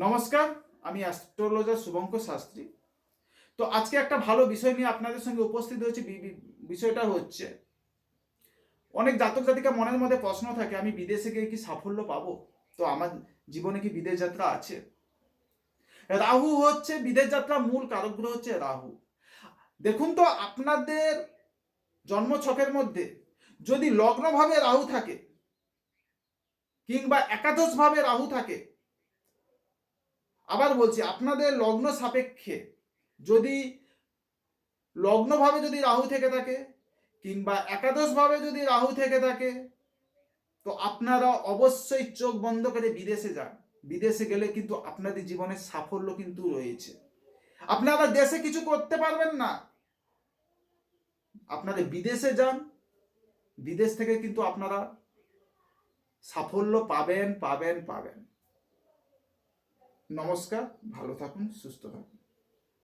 নমস্কার, আমি অ্যাস্ট্রোলজার শুভঙ্কর শাস্ত্রী। তো আজকে একটা ভালো বিষয় নিয়ে আপনাদের সঙ্গে উপস্থিত হয়েছি। বিষয়টা হচ্ছে, অনেক জাতক জাতিকা মনের মধ্যে প্রশ্ন থাকে, আমি বিদেশে গিয়ে কি সাফল্য পাবো? তো আমার জীবনে কি বিদেশ যাত্রা আছে? রাহু হচ্ছে বিদেশ যাত্রা মূল কারক গ্রহ হচ্ছে রাহু। দেখুন তো, আপনাদের জন্মছকের মধ্যে যদি লগ্নভাবে রাহু থাকে কিংবা একাদশভাবে রাহু থাকে, আবার বলছি আপনাদের লগ্ন সাপেক্ষে যদি লগ্নভাবে যদি রাহু থেকে থাকে কিংবা একাদশভাবে যদি রাহু থেকে থাকে, তো আপনারা অবশ্যই চোখ বন্ধ করে বিদেশে যান। বিদেশে গেলে কিন্তু আপনাদের জীবনের সাফল্য কিন্তু রয়েছে। আপনারা দেশে কিছু করতে পারবেন না, আপনারা বিদেশে যান, বিদেশ থেকে কিন্তু আপনারা সাফল্য পাবেন পাবেন পাবেন। নমস্কার, ভালো থাকুন, সুস্থ থাকুন।